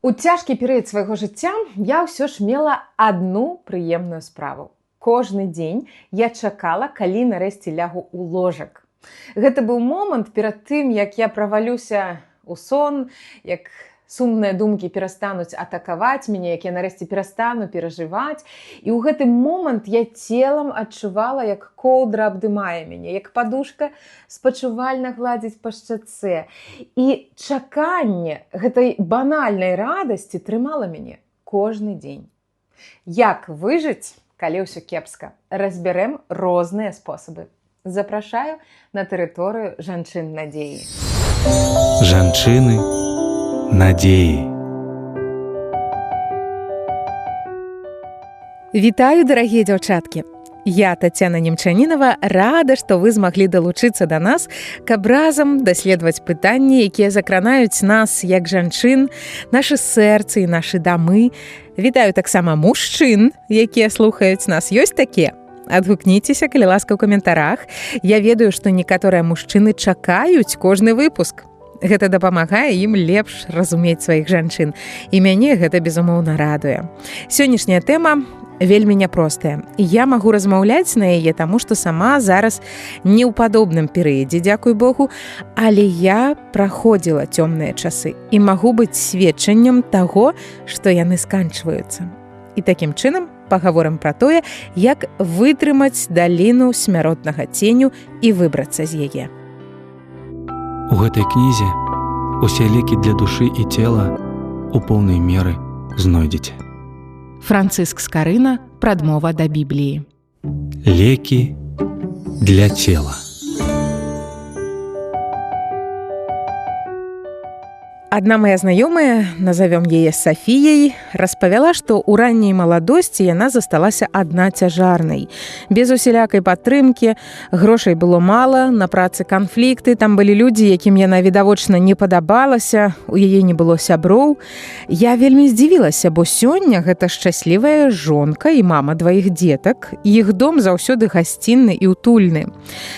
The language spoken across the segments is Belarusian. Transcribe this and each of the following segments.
У цяжкі перыяд свайго жыцця я ўсё ж мела адну прыемную справу. Кожны дзень я чакала, калі нарэшце лягу ў ложак. Гэта быў момант перад тым, як я правалюся ў сон, як сумныя думкі перастануць атакаваць мяне, як я нарэшце перастану перажываць. І ў гэты момант я целам адчувала, як коўдра абдымае мяне, як падушка спачувальна гладзіць па шчацэ. І чаканне гэтай банальнай радасці трымала мяне кожны дзень. Як выжыць, калі ўсё кепска? Разбярэм розныя спосабы. Запрашаю на тэрыторыю жанчын надзеі. Жанчыны надзеі. Вітаю, дарагія дзяўчаткі! Я, Тацяна Немчанінава, рада, што вы змаглі далучыцца да нас, каб разам даследаваць пытанні, якія закранаюць нас як жанчын, нашы сэрцы і нашы дамы. Вітаю таксама мужчын, якія слухаюць нас. Ёсць такія? Адгукніцеся, калі ласка, ў каментарах. Я ведаю, што некаторыя мужчыны чакаюць кожны выпуск. Гэта дапамагае ім лепш разумець сваіх жанчын. І мяне гэта, безумоўна, радуе. Сённяшняя тэма вельмі няпростая. Я магу размаўляць на яе, таму што сама зараз не ў падобным перыядзе, дзякуй Богу, але я праходзіла цёмныя часы і магу быць сведчаннем таго, што яны сканчваюцца. І такім чынам пагаворым пра тое, як вытрымаць даліну смяротнага ценю і выбрацца з яе. У гэтай кнізе усе лекі для душы і цела у поўнай меры знойдзеце. Францыск Скарына. Прадмова да Бібліі. Лекі для цела. Адна моя знаёмая, назовём яе Сафіяй, распавяла, што ў ранняй маладосці яна засталася адна цяжарнай. Без усялякай падтрымкі, грошай было мала, на працы канфлікты, там былі людзі, якім яна відавочна не падабалася, у яе не было сяброў. Я вельмі здзівілася, бо сёння гэта шчаслівая жонка і мама дваіх дзетак, іх дом заўсёды гасцінны і утульны.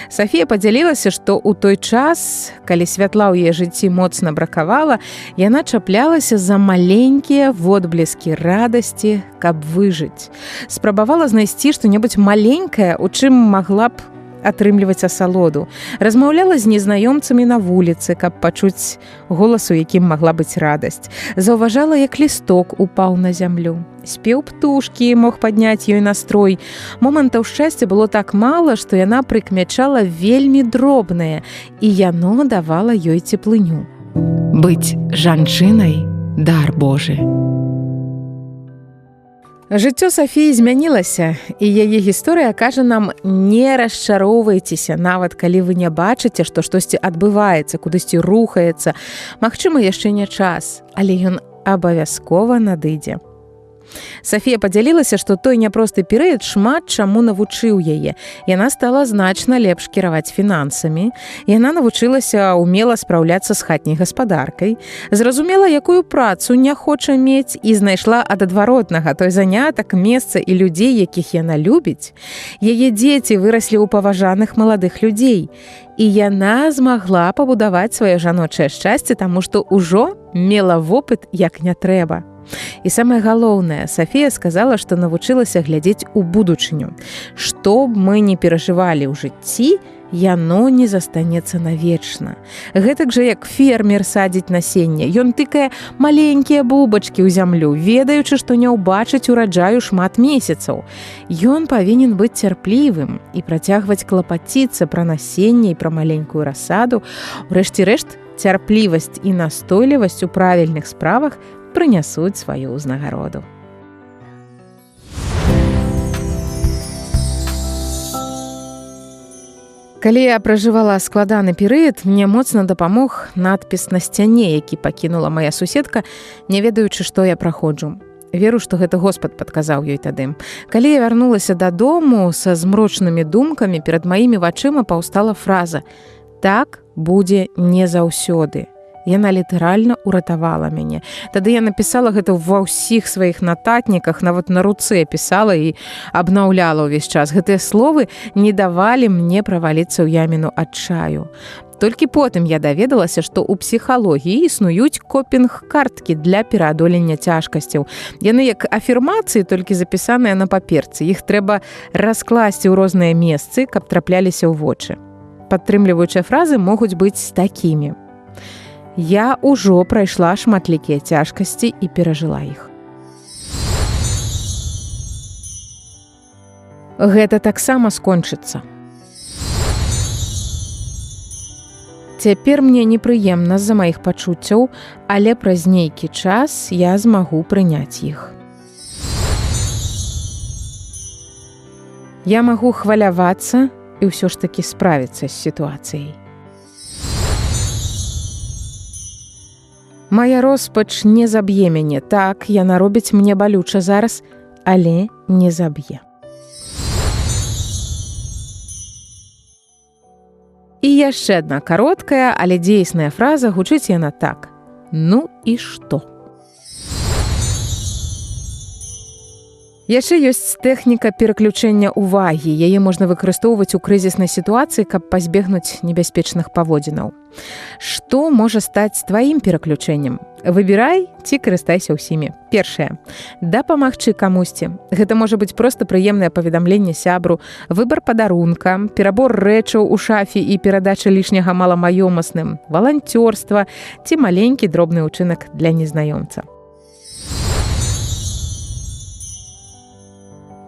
Сафія падзялілася, што ў той час, калі святла ў яе жыцці моцна бракавала, яна чаплялася за маленькія водблескі радасці, каб выжыць. Спрабавала знайсці што-небудзь маленькае, у чым магла б атрымліваць асалоду. Размаўляла з незнаёмцамі на вуліцы, каб пачуць голас, у якім магла быць радасць. Заўважала, як лісток упаў на зямлю. Спеў птушкі мог падняць ёй настрой. Момантаў шчасця было так мала, што яна прыкмячала вельмі дробнае, і яно давала ёй цеплыню. Быць жанчынай – дар Божы. Жыццё Сафіі змянілася, і яе гісторыя кажа нам: не расчароўвайцеся, нават калі вы не бачыце, што штосьці адбываецца, кудысьці рухаецца. Магчыма, яшчэ не час, але ён абавязкова надыдзе. Сафія падзялілася, што той няпросты перыяд шмат чаму навучыў яе. Яна стала значна лепш кіраваць фінансамі, яна навучылася умела спраўляцца з хатняй гаспадаркай, зразумела, якую працу не хоча мець, і знайшла ад адваротнага той занятак, месца і людзей, якіх яна любіць. Яе дзеці выраслі ў паважаных маладых людзей, і яна змагла пабудаваць сваё жаночае шчасце, таму што ўжо мела вопыт як не трэба. І самае галоўнае, Сафія сказала, што навучылася глядзець у будучыню. Што б мы не перажывалі ў жыцці, яно не застанецца навечна. Гэтак жа, як фермер садзіць насенне. Ён тыкае маленькія бубачкі ў зямлю, ведаючы, што не ўбачыць ураджаю шмат месяцаў. Ён павінен быць цярплівым і працягваць клапаціцца пра насенне і пра маленькую расаду. Урэшце рэшт, цярплівасць і настойлівасць у правільных справах прынясуць сваю ўзнагароду. Калі я пражывала складаны перыяд, мне моцна дапамог надпіс на сцяне, які пакінула мая суседка, не ведаючы, што я праходжу. Веру, што гэта Господ падказаў ёй тады. Калі я вярнулася дадому са змрочнымі думкамі, перад маімі вачыма паўстала фраза: «Так будзе не заўсёды». Яна літаральна ўратавала мяне. Тады я напісала гэта ва ўсіх сваіх нататніках, нават на руцэ пісала і абнаўляла ўвесь час. Гэтыя словы не давалі мне праваліцца ў яміну адчаю. Толькі потым я даведалася, што ў псіхалогіі існуюць копінг-карткі для пераадолення цяжкасцяў. Яны як афірмацыі, толькі запісаныя на паперцы. Іх трэба раскласці ў розныя месцы, каб трапляліся ў вочы. Падтрымліваючыя фразы могуць быць такімі. Я ўжо прайшла шматлікія цяжкасці і перажыла іх. Гэта таксама скончыцца. Цяпер мне непрыемна з-за маіх пачуццяў, але праз нейкі час я змагу прыняць іх. Я магу хвалявацца і ўсё ж такі справіцца з сітуацыяй. Мая роспач не заб'е мяне. Так, яна робіць мне балюча зараз, але не заб'е. І яшчэ адна кароткая, але дзейсная фраза, гучыць яна так. Ну і што? Яшчэ ёсць тэхніка пераключэння ўвагі. Яе можна выкарыстоўваць у крызіснай сітуацыі, каб пазбегнуць небяспечных паводзінаў. Што можа стаць тваім пераключэннем? Выбірай ці карыстайся ўсімі. Першае. Дапамагчы камусьці. Гэта можа быць проста прыемнае паведамленне сябру, выбар падарунка, перабор рэчаў у шафе і перадача лішняга маламаёмасным, валанцёрства ці маленькі дробны ўчынак для незнаёмца.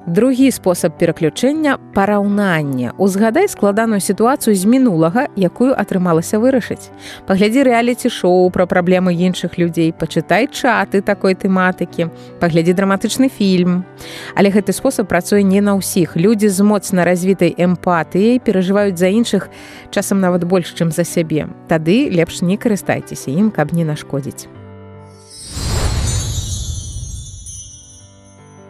Другі спосаб пераключэння – параўнанне. Узгадай складаную сітуацыю з мінулага, якую атрымалася вырашыць. Паглядзі рэаліці-шоу пра праблемы іншых людзей, пачытай чаты такой тэматыкі, паглядзі драматычны фільм. Але гэты спосаб працуе не на ўсіх. Людзі з моцна развітай эмпатыяй перажываюць за іншых, часам нават больш, чым за сябе. Тады лепш не карыстайцеся ім, каб не нашкодзіць.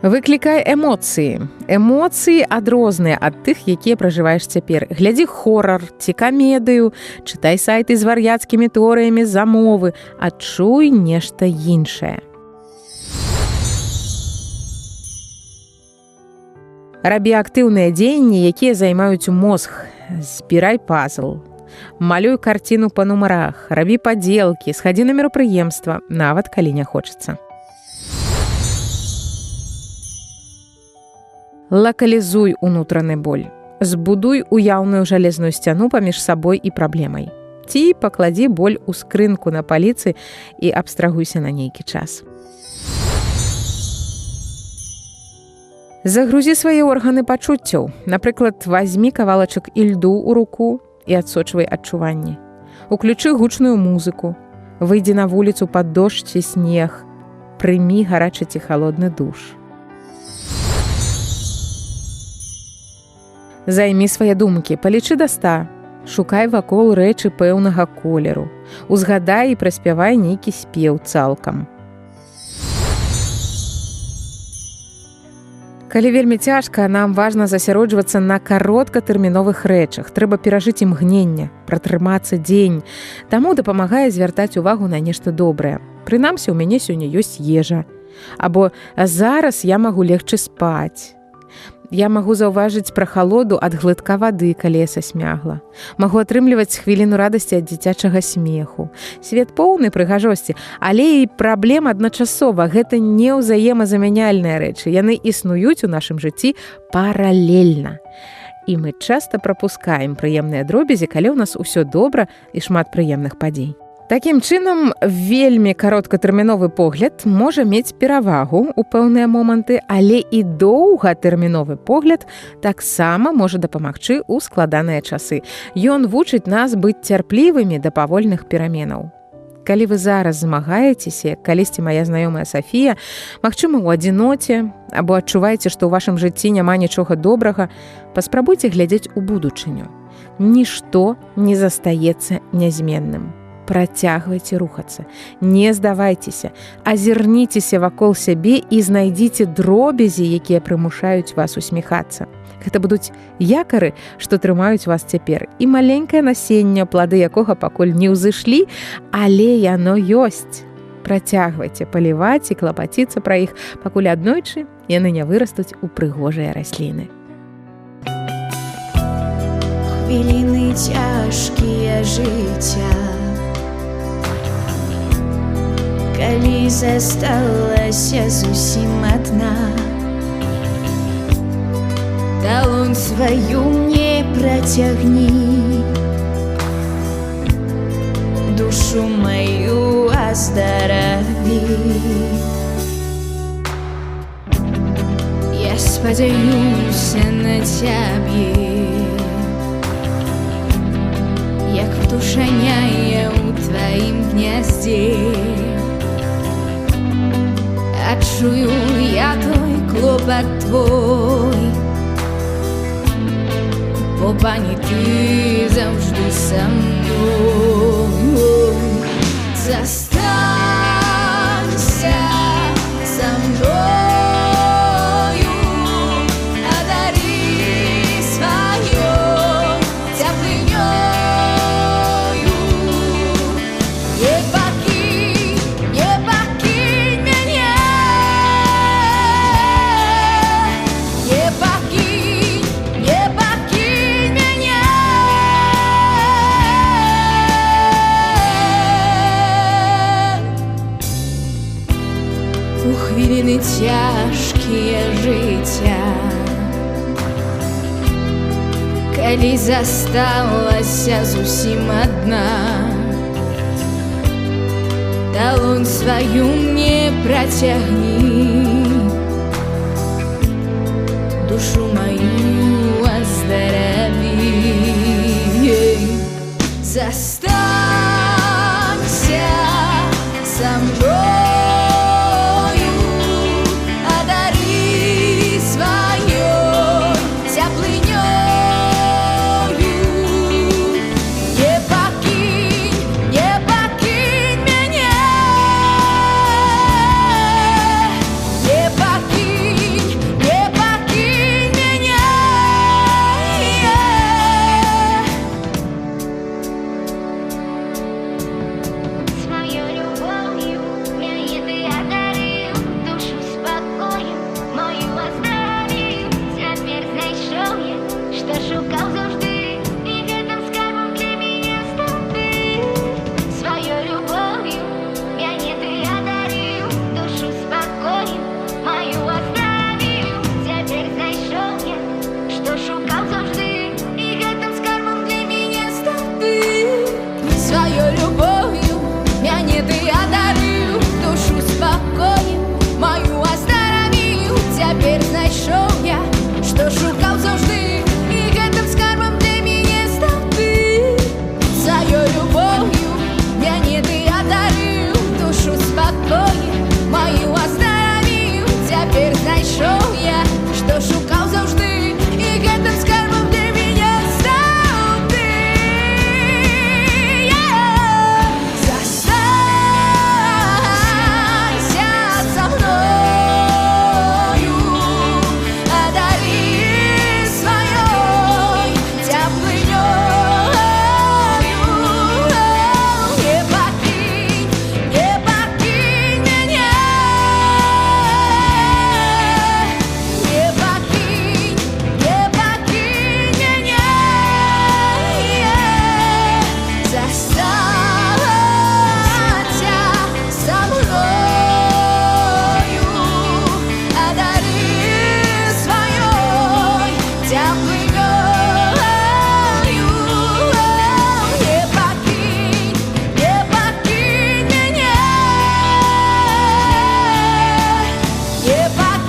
Выклікай эмоцыі. Эмоцыі адрозныя ад тых, якія пражываеш цяпер. Глядзі хорар ці камедыю, чытай сайты з вар'яцкімі тэорыямі замовы, адчуй нешта іншае. Рабі актыўныя дзеянні, якія займаюць мозг. Збірай пазл. Малюй карціну па нумарах, рабі падзелкі, схадзі на мерапрыемства, нават калі не хочацца. Лакалізуй унутраны боль. Збудуй уяўную жалезную сцяну паміж сабой і праблемай. Ці пакладзі боль у скрынку на паліцы і абстрагуйся на нейкі час. Загрузі свае органы пачуццяў. Напрыклад, вазьмі кавалачак ільду ў руку і адсочвай адчуванні. Уключы гучную музыку. Выйдзі на вуліцу пад дождж ці снег. Прымі гарачы ці халодны душ. Займі свае думкі, палічы да 100. Шукай вакол рэчы пэўнага колеру. Узгадай і праспявай нейкі спеў цалкам. Калі вельмі цяжка, нам важна засяроджвацца на кароткатэрміновых рэчах. Трэба перажыць імгненне, пратрымацца дзень. Таму дапамагае звяртаць увагу на нешта добрае. Прынамсі, у мяне сёння ёсць ежа. Або зараз я магу легчы спаць. Я магу заўважыць прахалоду ад глытка вады, калі я сасмягла. Магу атрымліваць хвіліну радасці ад дзіцячага смеху. Свет поўны прыгажосці, але і праблем адначасова. Гэта не ўзаемазамяняльныя рэчы. Яны існуюць у нашым жыцці паралельна. І мы часта прапускаем прыемныя дробязі, калі ў нас усё добра і шмат прыемных падзей. Такім чынам, вельмі кароткатэрміновы погляд можа мець перавагу ў пэўныя моманты, але і доўгатэрміновы погляд таксама можа дапамагчы ў складаныя часы. Ён вучыць нас быць цярплівымі да павольных пераменаў. Калі вы зараз змагаецеся, калісьці мая знаёмая Сафія, магчыма, у адзіноце, або адчуваеце, што ў вашым жыцці няма нічога добрага, паспрабуйце глядзець у будучыню. Нішто не застаецца нязменным. Працягвайце рухацца, не здавайцеся, азірніцеся вакол сябе і знайдзіце дробязі, якія прымушаюць вас усміхацца. Гэта будуць якары, што трымаюць вас цяпер, і маленькае насенне, плады якога пакуль не ўзышлі, але яно ёсць. Працягвайце паліваць і клапаціцца пра іх, пакуль аднойчы яны не вырастуць у прыгожыя расліны. хвіліны цяжкія жыцця, калі засталася зусім адна. Далонь сваю мне працягні, душу маю аздараві. Я спадзяюся на цябе, як птушаняе ў тваім гняздзе. Адчую я той клопат твой, бо, пані, ты заўжды са мной. Застанься са мною, адарі сваёй цяплынёю. Не пакінь мяне, не пакінь мяне. У хвіліны цяжкія жыцця, калі засталася зусім адна, далонь сваю мне працягні, душу маю аздараві. Застанься са мною, адарі сваёй цяплынёю. Не пакінь мяне, не пакінь мяне. Своей любовью меня ты одарил, душу спокоем мою оздоровил. Теперь знайшов я, что шукал завжди, и гэтым скарбом для меня стал ты. Своей любовью меня ты одарил, душу спокоем мою оздоровил. Теперь знайшов я, что шукал завжди, и гэтым скарбом для меня стал ты. Своей любовью мяне ты одарил, душу спокоем мою оздоровил. Теперь знайшоў я, што шукаў заўжды, і гэтым скарбам для мяне стаў ты. Своей любовью мяне ты одарил, душу спокоем мою оздоровил. Теперь знайшоў я, што шукаў заўжды, і гэтым скарбам для мяне стаў ты. Застанься со мною, адарі сваёй цяплынёю. Не пакінь мяне, не пакінь мяне. Застанься со мною, адарі сваёй цяплынёю. Не пакінь мяне,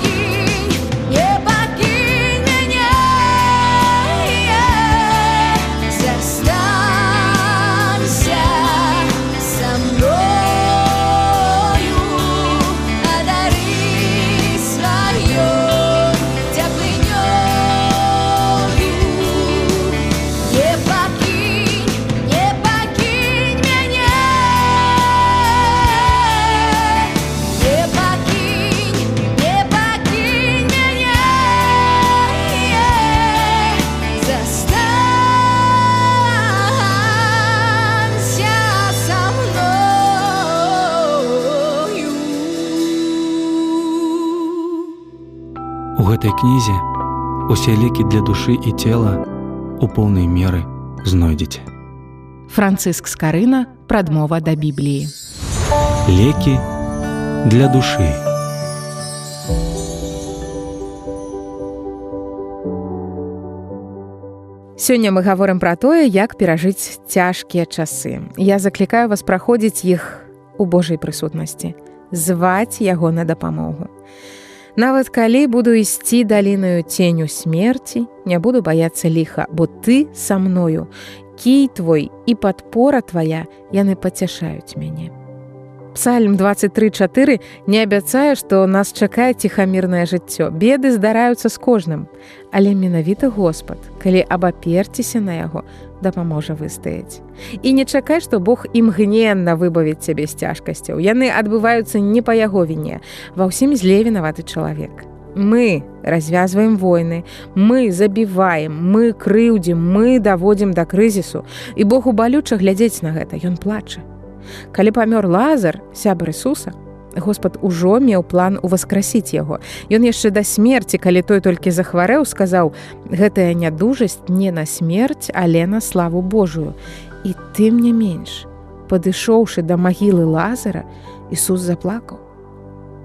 не пакінь мяне. Застанься со мною, адарі сваёй цяплынёю. Не пакінь мяне, не пакінь мяне. Застанься со мною. У гэтай кнізе усе лекі для душы і цела у поўнай меры знойдзеце. Францыск Скарына, прадмова да Бібліі. Лекі для душы. Сёння мы гаворым пра тое, як перажыць цяжкія часы. Я заклікаю вас праходзіць іх у Божай прысутнасці, зваць яго на дапамогу. Нават калі буду ісці далінаю ценю смерці, не буду баяцца ліха, бо ты са мною, кій твой і падпора твая, яны пацяшаюць мяне. Псальм 23:4 не абяцае, што нас чакае ціхамірнае жыццё. Беды здараюцца з кожным. Але менавіта Господ, калі абаперціся на яго, дапаможа выстаяць. І не чакай, што Бог імгненна выбавіць цябе з цяжкасцяў. Яны адбываюцца не па яго віне. Ва ўсім зле вінаваты чалавек. Мы развязваем войны, мы забіваем, мы крыўдзім, мы даводзім да крызісу. І Богу балюча глядзець на гэта, ён плача. Калі памёр Лазар, сябар Ісуса, Господ ужо меў план уваскрасіць яго. Ён яшчэ да смерці, калі той толькі захварэў, сказаў: «Гэтая нядужасць не на смерць, але на славу Божую». І тым не менш, падышоўшы да магілы Лазара, Ісус заплакаў.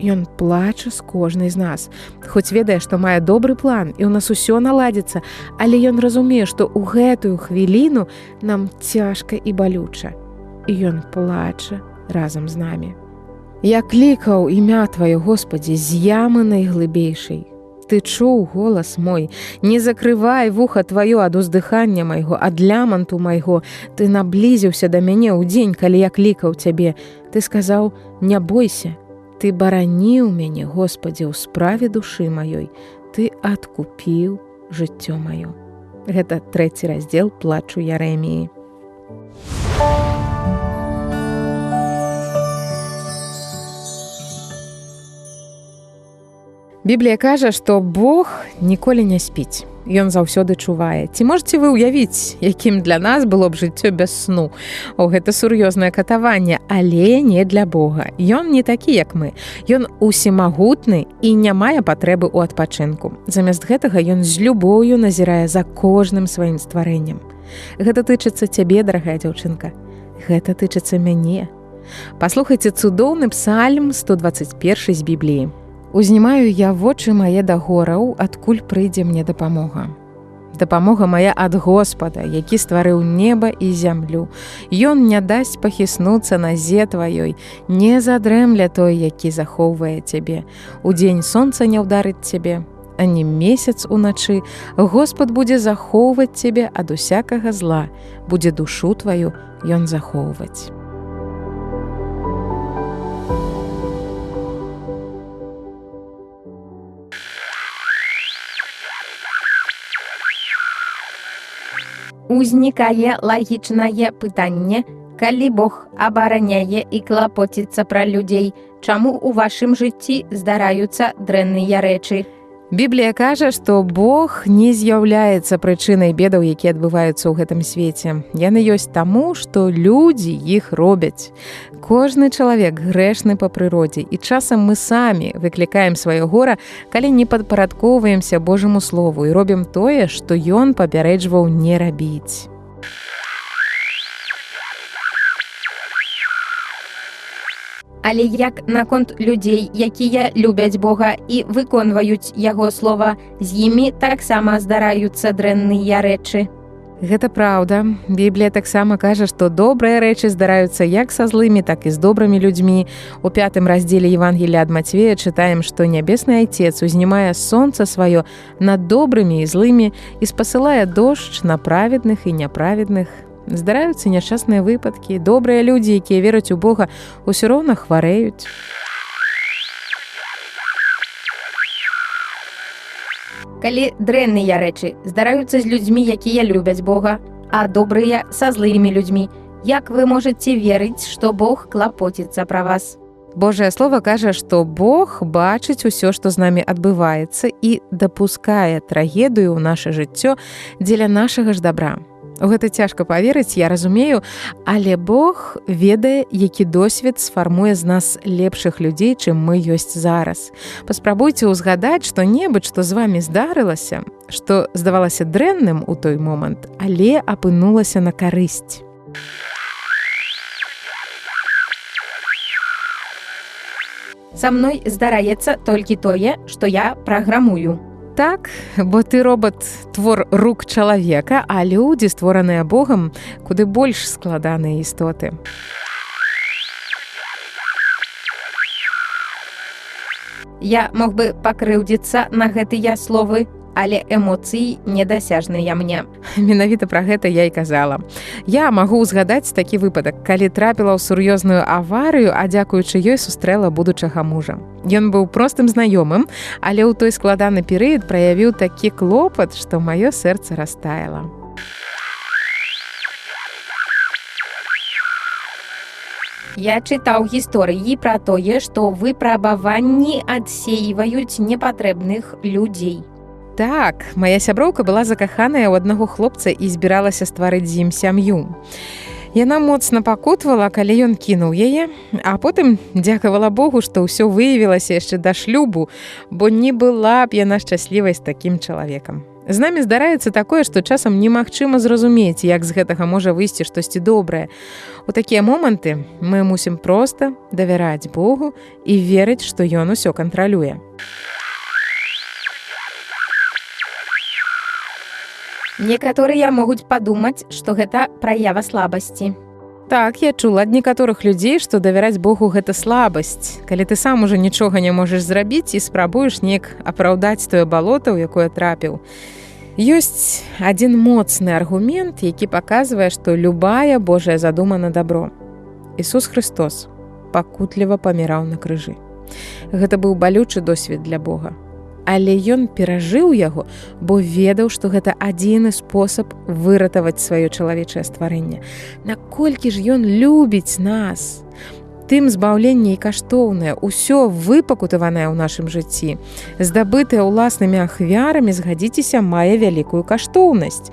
Ён плача з кожнай з нас, хоць ведае, што мае добры план, і ў нас усё наладзіцца, але ён разумее, што ў гэтую хвіліну нам цяжка і балюча. І ён плача разам з намі. Я клікаў імя Тваё, Господі, з ямы найглыбейшай. Ты чуў голас мой, не закрывай вуха Тваё ад уздыхання майго, ад ляманту майго. Ты наблізіўся да мяне ў дзень, калі я клікаў Цябе. Ты сказаў: «Не бойся». Ты бараніў мяне, Господі, ў справе душы маёй. Ты адкупіў жыццё маё. Гэта 3 раздзел плачу Ярэміі. Біблія кажа, што Бог ніколі не спіць. Ён заўсёды чувае. Ці можаце вы ўявіць, якім для нас было б жыццё без сну? Гэта сур'ёзнае катаванне, але не для Бога. Ён не такі, як мы. Ён усемагутны і не мае патрэбы ў адпачынку. Замест гэтага ён з любоўю назірае за кожным сваім стварэннем. Гэта тычыцца цябе, дарагая дзяўчынка. Гэта тычыцца мяне. Паслухайце цудоўны псальм 121 з Бібліі. «Узнімаю я вочы мае да гораў, адкуль прыйдзе мне дапамога. Дапамога мая ад Господа, які стварыў неба і зямлю. Ён не дасць пахіснуцца назе тваёй, не задрэмля той, які захоўвае цябе. Удзень сонца не ўдарыць цябе, ані месяц уначы. Господ будзе захоўваць цябе ад усякага зла, будзе душу тваю ён захоўваць». Узнікае лагічнае пытанне: калі Бог абараняе і клапоціцца пра людзей, чаму ў вашым жыцці здараюцца дрэнныя рэчы? Біблія кажа, што Бог не з'яўляецца прычынай бедаў, якія адбываюцца ў гэтым свеце. Яны ёсць таму, што людзі іх робяць. Кожны чалавек грэшны па прыродзе, і часам мы самі выклікаем сваё гора, калі не падпарадкоўваемся Божаму слову і робім тое, што ён папярэджваў не рабіць. Але як наконт людзей, якія любяць Бога і выконваюць яго слова, з імі таксама здараюцца дрэнныя рэчы? Гэта праўда. Біблія таксама кажа, што добрыя рэчы здараюцца як са злымі, так і з добрымі людзьмі. У 5 раздзеле Евангелія ад Мацвея чытаем, што Нябесны Айцец узнімае сонца сваё над добрымі і злымі і спасылае дождж на праведных і няправедных. Здараюцца няшчасныя выпадкі. Добрыя людзі, якія вераць у Бога, усё роўна хварэюць. Калі дрэнныя рэчы здараюцца з людзьмі, якія любяць Бога, а добрыя са злымі людзьмі, як вы можаце верыць, што Бог клапоціцца пра вас? Божае слова кажа, што Бог бачыць усё, што з намі адбываецца, і дапускае трагедыю ў наша жыццё дзеля нашага ж дабра. У гэта цяжка паверыць, я разумею, але Бог ведае, які досвед сфармуе з нас лепшых людзей, чым мы ёсць зараз. Паспрабуйце ўзгадаць што-небудзь, што з вамі здарылася, што здавалася дрэнным у той момант, але апынулася на карысць. Са мной здараецца толькі тое, што я праграмую. Так, бо ты робот, твор рук чалавека, а людзі, створаныя Богам, куды больш складаныя істоты. Я мог бы пакрыўдзіцца на гэтыя словы, але эмоцыі недасяжныя мне. Менавіта пра гэта я і казала. Я магу ўзгадаць такі выпадак, калі трапіла ў сур'ёзную аварыю, а дзякуючы ёй сустрэла будучага мужа. Ён быў простым знаёмым, але ў той складаны перыяд праявіў такі клопат, што маё сэрца растаяла. Я чытаў гісторыі пра тое, што выпрабаванні адсейваюць непатрэбных людзей. Так, моя сяброўка была закаханая ў аднаго хлопца і збіралася стварыць з ім сям'ю. Яна моцна пакутавала, калі ён кінуў яе, а потым дзякавала Богу, што ўсё выявілася яшчэ да шлюбу, бо не была б яна шчаслівай з такім чалавекам. З намі здараецца такое, што часам немагчыма зразумець, як з гэтага можа выйсці штосьці добрае. У такія моманты мы мусім проста давяраць Богу і верыць, што ён усё кантралюе. Некаторыя могуць падумаць, што гэта праява слабасці. Так, я чула ад некаторых людзей, што давяраць Богу гэта слабасць. Калі ты сам ужо нічога не можаш зрабіць і спрабуеш неяк апраўдаць тое балота, у якое трапіў. Ёсць адзін моцны аргумент, які паказвае, што любая Божая задума на дабро. Ісус Христос пакутліва паміраў на крыжы. Гэта быў балючы досвед для Бога. Але ён перажыў яго, бо ведаў, што гэта адзіны спосаб выратаваць сваё чалавечае стварэнне. Наколькі ж ён любіць нас? Тым збаўленне і каштоўнае, усё выпакутаванае ў нашым жыцці, здабытае ўласнымі ахвярамі, згадзіцеся, мае вялікую каштоўнасць.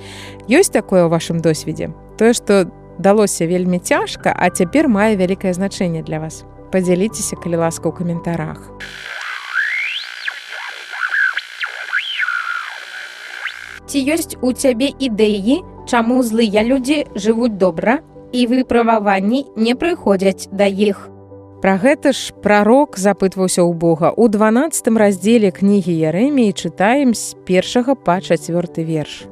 Ёсць такое ў вашым досведзе? Тое, што далося вельмі цяжка, а цяпер мае вялікае значэнне для вас. Падзяліцеся, калі ласка, ў каментарах. Ці ёсць у цябе ідэі, чаму злыя людзі жывуць добра і выпрабаванні не прыходзяць да іх? Пра гэта ж прарок запытваўся ў Бога. У 12 раздзеле кнігі Ярэміі чытаем з 1 па 4 верш.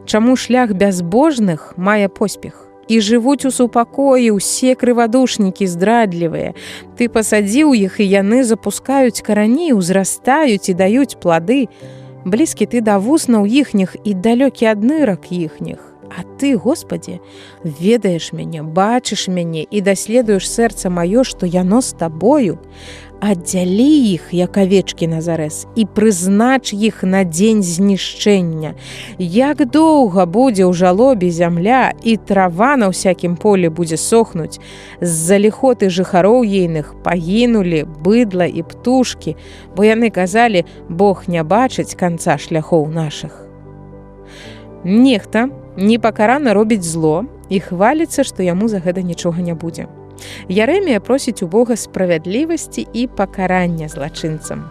Чаму шлях бязбожных мае поспех? І жывуць у супакоі ўсе крывадушнікі здрадлівыя. Ты пасадзіў іх, і яны запускаюць карані, узрастаюць і даюць плады. Блізкі ты да вуснаў іхніх і далёкі ад нырак іхніх. А ты, Господі, ведаеш мяне, бачыш мяне і даследуеш сэрца маё, што яно з табою. Аддзялі іх, як авечкі на зарэз, і прызнач іх на дзень знішчэння. Як доўга будзе ў жалобе зямля, і трава на ўсякім полі будзе сохнуць. З-за ліхоты жыхароў ейных пагінулі быдла і птушкі, бо яны казалі, Бог не бачыць канца шляхоў нашых. Нехта непакарана робіць зло і хваліцца, што яму за гэта нічога не будзе. Ярэмія просіць у Бога справядлівасці і пакарання злачынцам.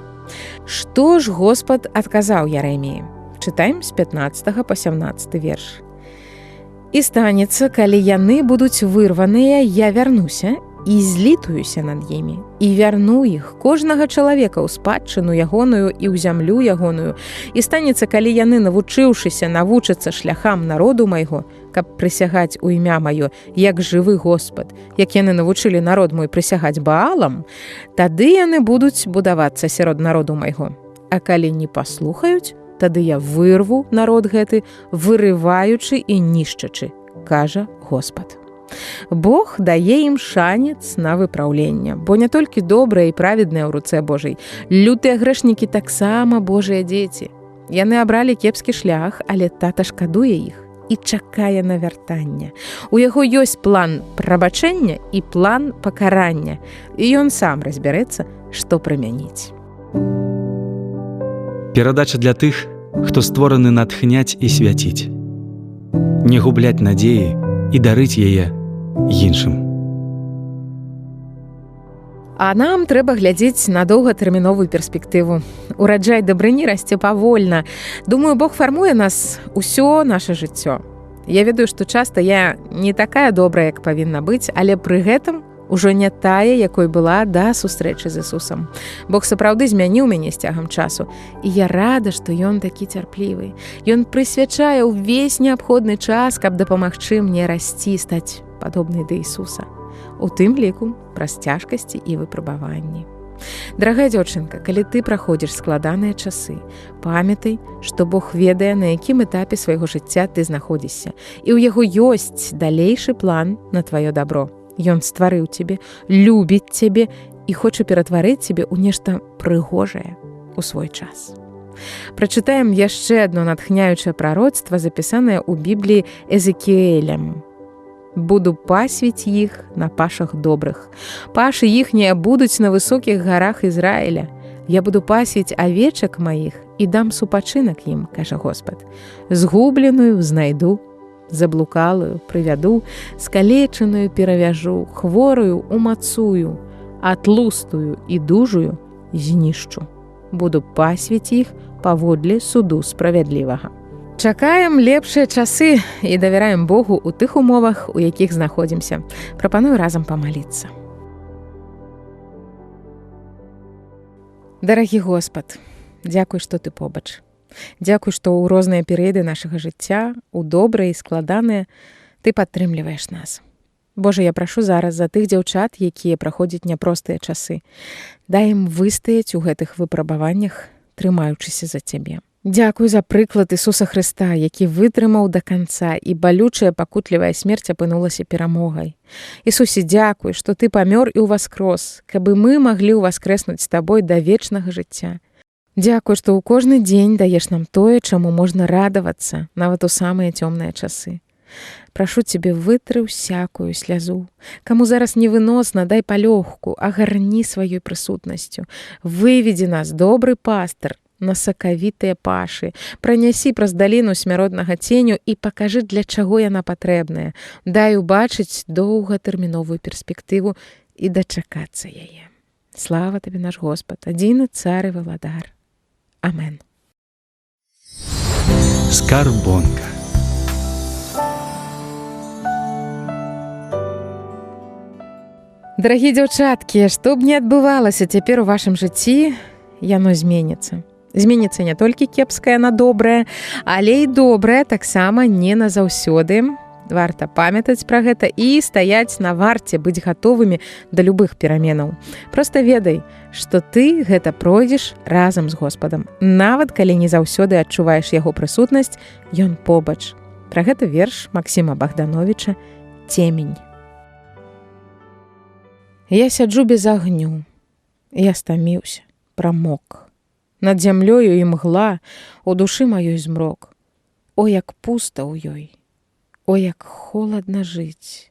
Што ж Господ адказаў Ярэміі? Чытаем з 15 па 17 верш. І станецца, калі яны будуць вырваныя, я вярнуся і злітуюся над імі, і вярну іх, кожнага чалавека ў спадчыну ягоную і ў зямлю ягоную. І станецца, калі яны, навучыўшыся, навучацца шляхам народу майго, каб прысягаць у імя маё, як жывы Господ, як яны навучылі народ мой прысягаць Баалам, тады яны будуць будавацца сярод народу майго. А калі не паслухаюць, тады я вырву народ гэты, вырываючы і нішчачы, кажа Господ. Бог дае ім шанец на выпраўленне, бо не толькі добрыя і праведныя ў руцэ Божай, лютыя грэшнікі таксама Божыя дзеці. Яны абралі кепскі шлях, але тата шкадуе іх і чакае на вяртанне. У яго ёсць план прабачэння і план пакарання, і ён сам разбярэцца, што прымяніць. Перадача для тых, хто створаны натхняць і свяціць. не губляць надзеі і дарыць яе іншым. А нам трэба глядзець на доўгатэрміновую перспектыву. Ураджай дабрыні расце павольна. Думаю, Бог фармуе нас усё наша жыццё. Я ведаю, што часта я не такая добрая, як павінна быць, але пры гэтым ужо не тая, якой была да сустрэчы з Ісусам. Бог сапраўды змяніў мяне з цягам часу, і я рада, што Ён такі цярплівы. Ён прысвячае ўвесь неабходны час, каб дапамагчы мне расці, стаць падобнай да Ісуса. У тым ліку праз цяжкасці і выпрабаванні. Дарагая дзяўчынка, калі ты праходзіш складаныя часы, памятай, што Бог ведае, на якім этапе свайго жыцця ты знаходзішся, і ў яго ёсць далейшы план на тваё дабро. Ён стварыў цябе, любіць цябе і хоча ператварыць цябе ў нешта прыгожае у свой час. Прачытаем яшчэ адно натхняючае прароцтва, запісанае ў Бібліі Эзекіэлем. «Буду пасвіць іх на пашах добрых. Пашы іхнія будуць на высокіх гарах Ізраіля. Я буду пасвіць авечак маіх і дам супачынак ім, кажа Господ. Згубленую знайду, заблукалую прывяду, скалечаную перавяжу, хворую умацую, а тлустую і дужую знішчу. Буду пасвіць іх паводле суду справядлівага». Чакаем лепшыя часы і давяраем Богу ў тых умовах, у якіх знаходзімся. Прапаную разам памаліцца. Дарагі Господ, дзякуй, што ты побач. Дзякуй, што ў розныя перыяды нашага жыцця, у добрыя і складаныя, ты падтрымліваеш нас. Божа, я прашу зараз за тых дзяўчат, якія праходзяць няпростыя часы. Дай ім выстаяць у гэтых выпрабаваннях, трымаючыся за цябе. Дзякуй за прыклад Ісуса Хрыста, які вытрымаў да канца, і балючая пакутлівая смерць апынулася перамогай. Ісусе, дзякуй, што ты памёр і ўваскрос, каб і мы маглі ўваскрэснуць з табой да вечнага жыцця. Дзякуй, што ў кожны дзень даеш нам тое, чаму можна радавацца, нават у самыя цёмныя часы. Прашу цябе, вытры ўсякую слязу. Каму зараз невыносна, дай палёгку, агарні сваёй прысутнасцю. Выведзі нас, добры пастыр, на сакавітыя пашы, пранясі праз даліну смяротнага ценю і пакажы, для чаго яна патрэбная. Дай убачыць доўгатэрміновую перспектыву і дачакацца яе. Слава табе, наш Господ, адзіны цар і валадар. Амен. Скарбонка. Дарагі дзяўчаткі, што б не адбывалася цяпер у вашым жыцці, яно зменіцца. Зменіцца не толькі кепскае на добрае, але і добрае таксама не назаўсёды. Варта памятаць пра гэта і стаяць на варце, быць гатовымі да любых пераменаў. Проста ведай, што ты гэта пройдзеш разам з Господам. Нават калі не заўсёды адчуваеш яго прысутнасць, ён побач. Пра гэта верш Максіма Богдановича «Цемень». Я сяджу без агню, я стаміўся, прамок. Над зямлёю імгла, у душы маёй змрок. О, як пуста ў ёй, о, як холадна жыць.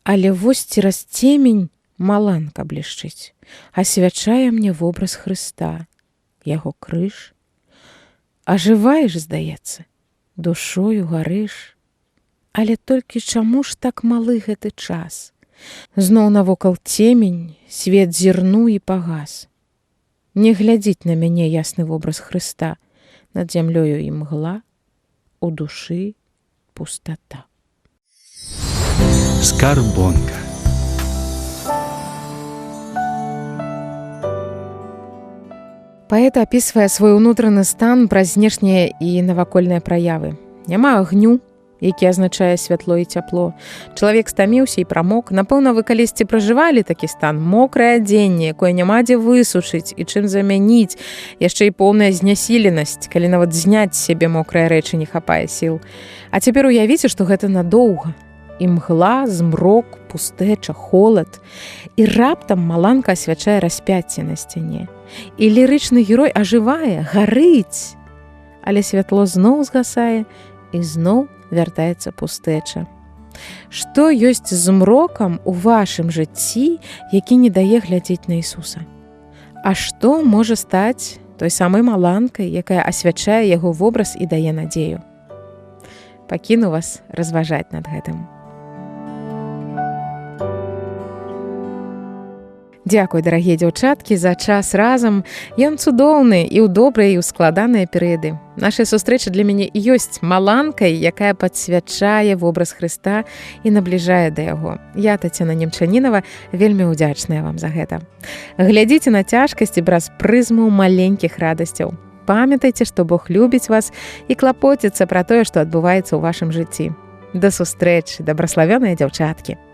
Але вось цераз цемень маланка блішчыць, асвячае мне вобраз Хрыста, яго крыж. Ажываеш, здаецца, душою гарыш. Але толькі чаму ж так малы гэты час? Зноў навокал цемень, свет зірнуў і пагас. Не глядзіць на мяне ясны вобраз Хрыста, над зямлёю імгла, у душы пустата. Скарбонка. Паэт апісвае свой унутраны стан праз знешнія і навакольныя праявы. Няма агню, які азначае святло і цяпло. Чалавек стаміўся і прамок. Напэўна, вы калісьці пражывалі такі стан. Мокрае адзенне, якое няма дзе высушыць і чым замяніць. Яшчэ і поўная знясіленасць, калі нават зняць сябе мокрыя рэчы не хапае сіл. А цяпер уявіце, што гэта надоўга. Імгла, змрок, пустэча, холад. І раптам маланка асвячае распяцце на сцяне. І лірычны герой ажывае, гарыць. Але святло зноў згасае і зноў вяртаецца пустэча. Што ёсць змрокам у вашым жыцці, які не дае глядзець на Ісуса? А што можа стаць той самай маланкай, якая асвячае яго вобраз і дае надзею? пакіну вас разважаць над гэтым. Дзякуй, дарагія дзяўчаткі, за час разам. Ён цудоўны і ў добрыя, і ў складаныя перыяды. Наша сустрэча для мяне ёсць маланкай, якая падсвячае вобраз Хрыста і набліжае да яго. Я, Тацяна Немчанінава, вельмі ўдзячная вам за гэта. Глядзіце на цяжкасці праз прызму маленькіх радасцяў. Памятайце, што Бог любіць вас і клапоціцца пра тое, што адбываецца ў вашым жыцці. Да сустрэчы, дабраславёныя дзяўчаткі.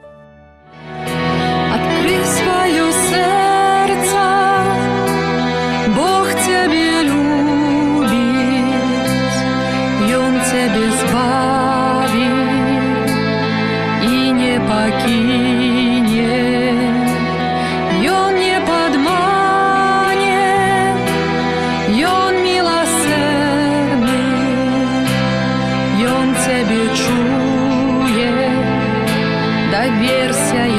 Доверься